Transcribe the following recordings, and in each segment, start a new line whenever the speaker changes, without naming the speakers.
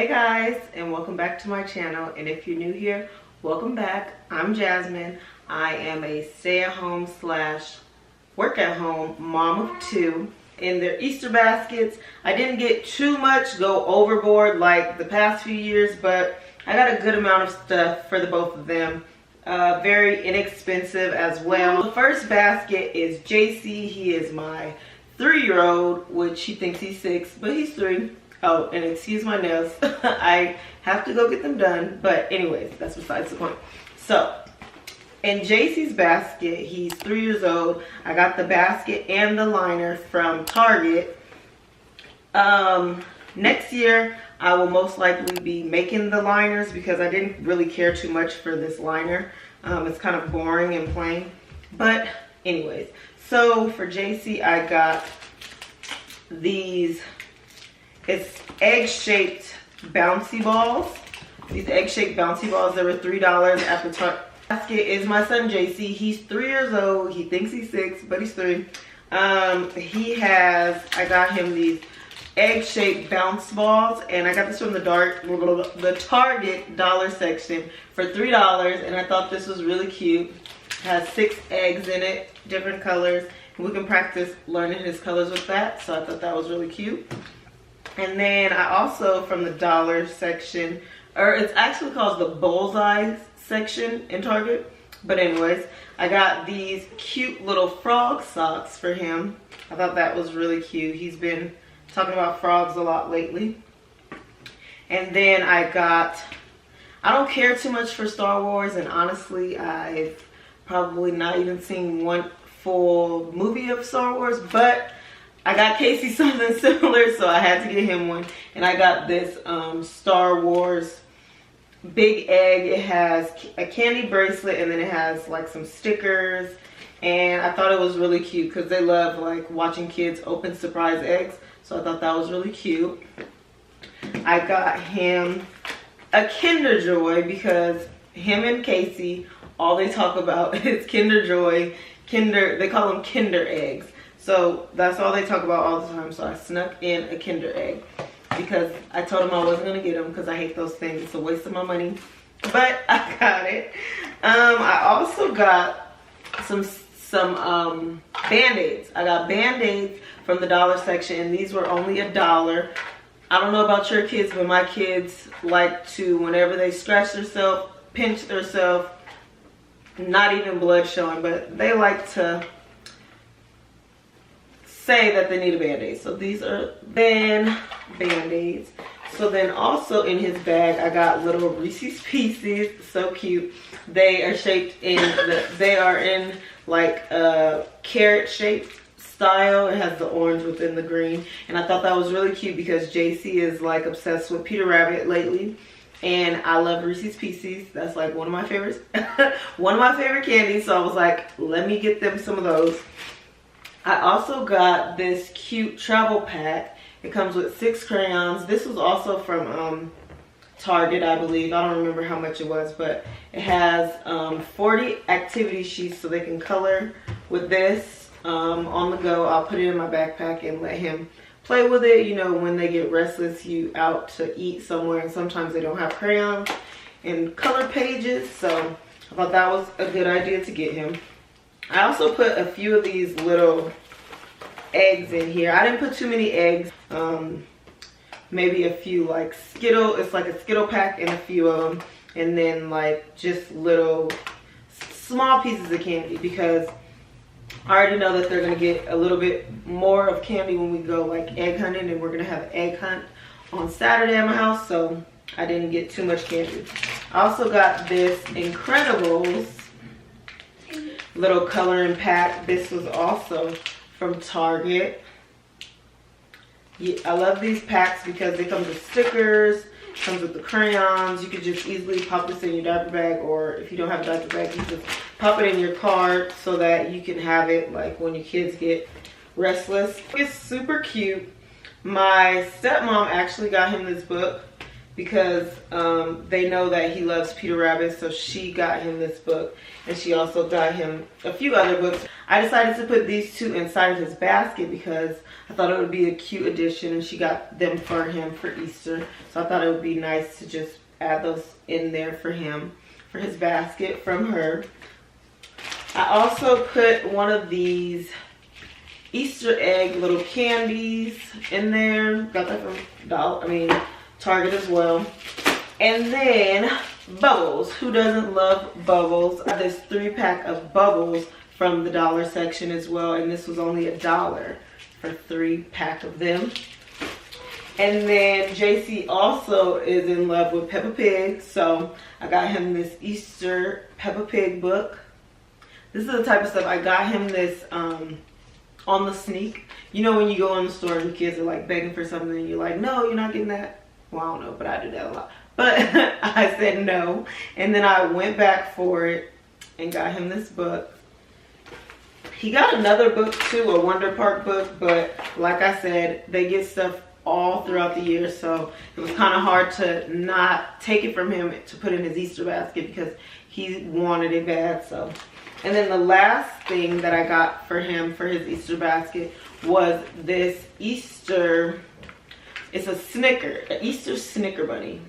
Hey guys, and welcome back to my channel. And if you're new here, welcome back. I'm Jasmine. I am a stay-at-home slash work-at-home mom of two. In their Easter baskets, I didn't get too much, go overboard like the past few years, but I got a good amount of stuff for the both of them. Very inexpensive as well. The first basket is JC. He is my 3-year-old, which he thinks he's 6, but he's 3. Oh, and excuse my nails. I have to go get them done. But anyways, that's besides the point. So, in JC's basket, he's 3 years old. I got the basket and the liner from Target. Next year, I will most likely be making the liners because I didn't really care too much for this liner. It's kind of boring and plain. But anyways, so for JC, I got these. It's egg-shaped bouncy balls. These egg-shaped bouncy balls, they were $3 at the Target. Basket is my son JC. He's 3 years old. He thinks he's 6, but he's 3. I got him these egg-shaped bounce balls, and I got this from the Target dollar section for $3, and I thought this was really cute. It has 6 eggs in it, different colors, and we can practice learning his colors with that, so I thought that was really cute. And then I also, from the dollar section, or it's actually called the bullseye section in Target, but anyways, I got these cute little frog socks for him. I thought that was really cute. He's been talking about frogs a lot lately. And then I don't care too much for Star Wars, and honestly, I've probably not even seen one full movie of Star Wars, but I got Casey something similar, so I had to get him one. And I got this Star Wars big egg. It has a candy bracelet, and then it has like some stickers. And I thought it was really cute because they love like watching kids open surprise eggs. So I thought that was really cute. I got him a Kinder Joy because him and Casey, all they talk about is Kinder Joy. They call them Kinder eggs. So that's all they talk about all the time. So I snuck in a Kinder egg because I told them I wasn't going to get them because I hate those things. It's a waste of my money. But I got it. I also got some Band-Aids. I got Band-Aids from the dollar section, and these were only $1. I don't know about your kids, but my kids like to, whenever they scratch themselves, pinch themselves, not even blood showing, but they like to say that they need a Band-Aid. So these are then Band-Aids. So then also in his bag, I got little Reese's Pieces. So cute. They are shaped in they are in like a carrot shaped style. It has the orange within the green. And I thought that was really cute because JC is like obsessed with Peter Rabbit lately. And I love Reese's Pieces. That's like one of my favorites. One of my favorite candies. So I was like, let me get them some of those. I also got this cute travel pack. It comes with 6 crayons. This was also from Target, I believe. I don't remember how much it was, but it has 40 activity sheets so they can color with this on the go. I'll put it in my backpack and let him play with it. You know, when they get restless, you out to eat somewhere, and sometimes they don't have crayons and color pages. So I thought that was a good idea to get him. I also put a few of these little eggs in here. I didn't put too many eggs. Maybe a few like Skittle. It's like a Skittle pack and a few of them. And then like just little small pieces of candy because I already know that they're going to get a little bit more of candy when we go like egg hunting. And we're going to have an egg hunt on Saturday at my house. So I didn't get too much candy. I also got this Incredibles little coloring pack. This was also from Target. Yeah, I love these packs because they come with stickers, comes with the crayons. You could just easily pop this in your diaper bag, or if you don't have a diaper bag, you just pop it in your car so that you can have it like when your kids get restless. It's super cute. My stepmom actually got him this book. because they know that he loves Peter Rabbit, so she got him this book, and she also got him a few other books. I decided to put these two inside of his basket because I thought it would be a cute addition, and she got them for him for Easter, so I thought it would be nice to just add those in there for him, for his basket from her. I also put one of these Easter egg little candies in there. Got that from Target as well. And then bubbles. Who doesn't love bubbles? I have this 3-pack of bubbles from the dollar section as well, and this was only $1 for 3-pack of them. And then JC also is in love with Peppa Pig, so I got him this Easter Peppa Pig book. This is the type of stuff I got him this on the sneak. You know when you go in the store and the kids are like begging for something and you're like, no, you're not getting that. Well, I don't know, but I do that a lot. But I said no, and then I went back for it and got him this book. He got another book too, a Wonder Park book, but like I said, they get stuff all throughout the year, so it was kind of hard to not take it from him to put in his Easter basket because he wanted it bad. So, and then the last thing that I got for him for his Easter basket was this Easter, it's a Snicker, an Easter Snicker bunny,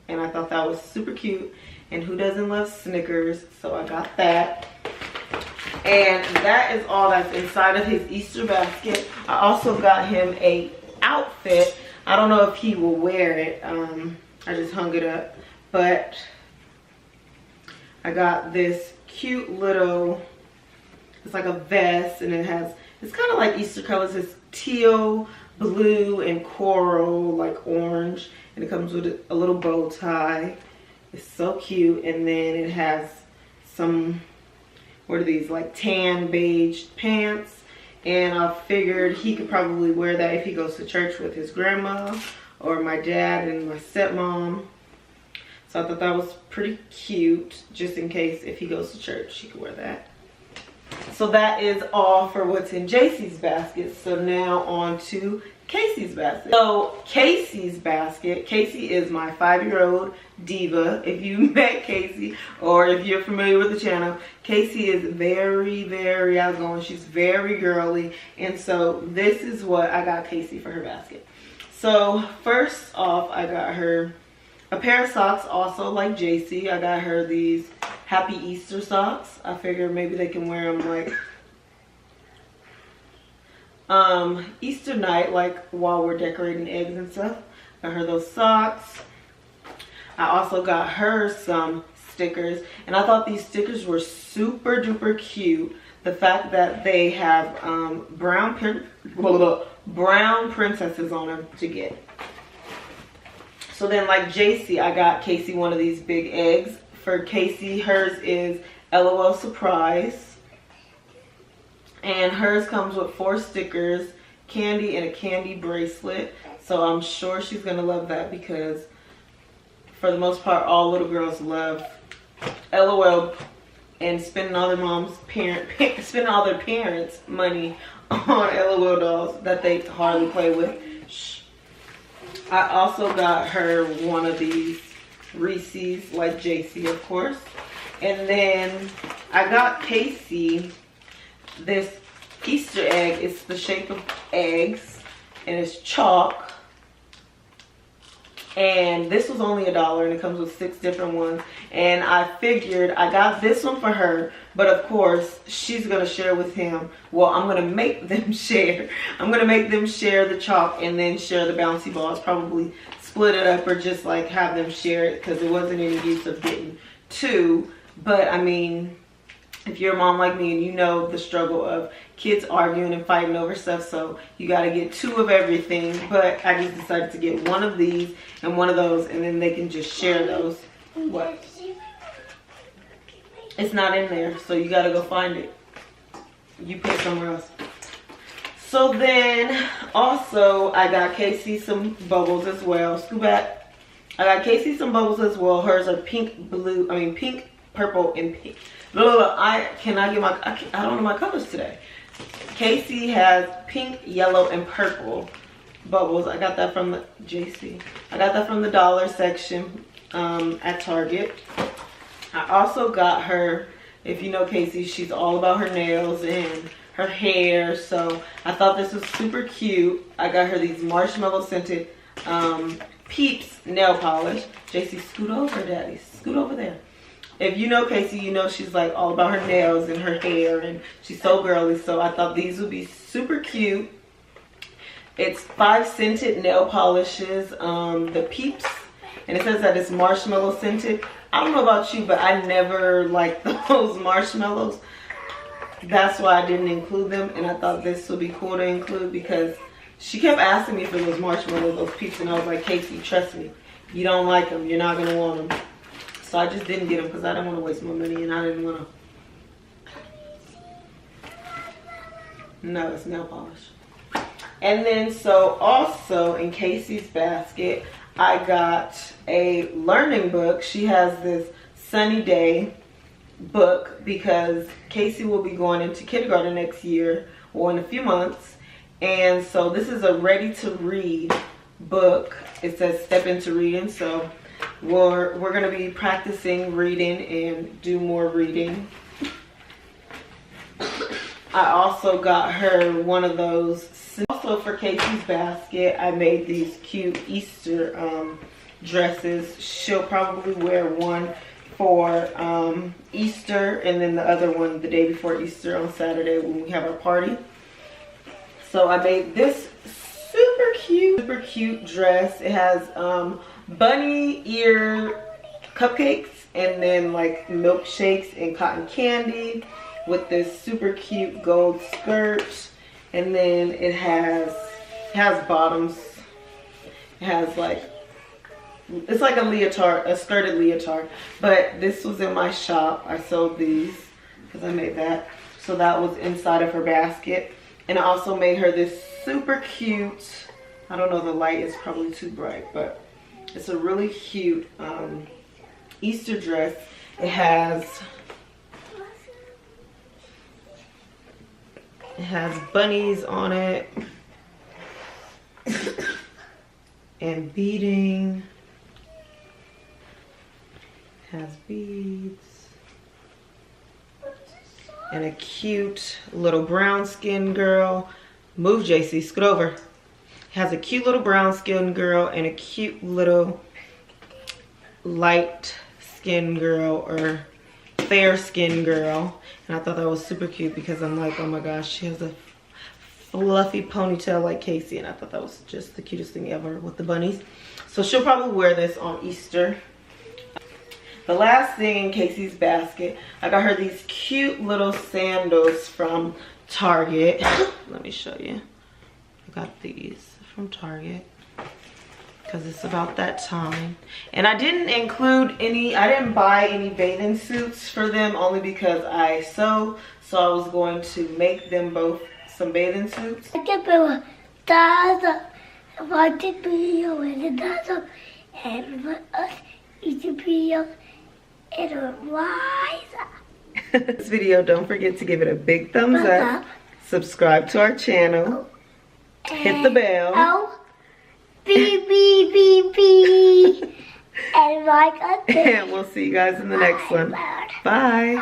and I thought that was super cute, and who doesn't love Snickers? So I got that. And that is all that's inside of his Easter basket. I also got him a outfit. I don't know if he will wear it. I just hung it up, but I got this cute little, it's like a vest, and it's kind of like Easter colors. It's teal, blue, and coral, like orange, and it comes with a little bow tie. It's so cute. And then it has some, what are these, like tan beige pants. And I figured he could probably wear that if he goes to church with his grandma or my dad and my stepmom. So I thought that was pretty cute, just in case if he goes to church, he could wear that. So that is all for what's in JC's basket. So now on to Casey's basket. So Casey's basket, Casey is my 5-year-old diva. If you met Casey or if you're familiar with the channel, Casey is very, very outgoing. She's very girly, and so this is what I got Casey for her basket. So first off, I got her a pair of socks, also like JC. I got her these Happy Easter socks. I figured maybe they can wear them like Easter night, like while we're decorating eggs and stuff. Got her those socks. I also got her some stickers, and I thought these stickers were super duper cute. The fact that they have brown princesses on them to get. So then, like JC, I got Casey one of these big eggs. For Casey, hers is LOL Surprise. And hers comes with 4 stickers, candy, and a candy bracelet. So I'm sure she's going to love that because for the most part, all little girls love LOL and spending all their parents' money on LOL dolls that they hardly play with. Shh. I also got her one of these Reese's, like JC, of course. And then I got Casey this Easter egg. It's the shape of eggs, and it's chalk. And this was only $1, and it comes with 6 different ones. And I figured I got this one for her, but of course she's gonna share with him. Well, I'm gonna make them share. I'm gonna make them share the chalk and then share the bouncy balls. Probably split it up or just like have them share it, because it wasn't any use of getting 2. But I mean, if you're a mom like me and you know the struggle of kids arguing and fighting over stuff, so you got to get 2 of everything. But I just decided to get one of these and one of those, and then they can just share those. What? It's not in there, so you got to go find it. You put it somewhere else. So then also I got Casey some bubbles as well. Scoot back. I got Casey some bubbles as well. Hers are pink, purple, and pink. I don't know my colors today. Casey has pink, yellow, and purple. bubbles. I got that from the JC. I got that from the dollar section at Target. I also got her, if you know Casey, she's all about her nails and her hair, so I thought this was super cute. I got her these marshmallow scented Peeps nail polish. JC, scoot over, daddy, scoot over there. If you know Casey, you know she's like all about her nails and her hair, and she's so girly, so I thought these would be super cute. It's 5 scented nail polishes, the Peeps, and it says that it's marshmallow scented. I don't know about you, but I never liked those marshmallows. That's why I didn't include them, and I thought this would be cool to include because she kept asking me for those marshmallows, those Peeps, and I was like, Casey, trust me, you don't like them, you're not gonna want them. So I just didn't get them because I didn't want to waste my money, and I didn't want to. No, it's nail polish. And then, so also in Casey's basket, I got a learning book. She has this Sunny Day book because Casey will be going into kindergarten next year, or in a few months. And so this is a ready to read book. It says step into reading. So we're going to be practicing reading and do more reading. I also got her one of those. Also for Casey's basket, I made these cute Easter dresses. She'll probably wear one for Easter, and then the other one the day before Easter on Saturday when we have our party. So I made this super cute dress. It has bunny ear cupcakes and then like milkshakes and cotton candy with this super cute gold skirt. And then it has bottoms. It has like, it's like a leotard, a skirted leotard. But this was in my shop. I sold these because I made that. So that was inside of her basket. And I also made her this super cute, I don't know, the light is probably too bright, but it's a really cute Easter dress. It has bunnies on it and beading. It has beads and a cute little brown skinned girl. Move, JC, scoot over. It has a cute little brown skinned girl and a cute little light skinned girl or fair skinned girl. And I thought that was super cute because I'm like, oh my gosh, she has a fluffy ponytail like Casey, and I thought that was just the cutest thing ever with the bunnies. So she'll probably wear this on Easter. The last thing in Casey's basket, I got her these cute little sandals from Target. Let me show you. I got these from Target because it's about that time. And I didn't include any, I didn't buy any bathing suits for them only because I sew. So I was going to make them both some bathing suits. This video, don't forget to give it a big thumbs up, subscribe to our channel, hit the bell, beep, beep, beep, beep, and like us. And we'll see you guys in the next one. Bye.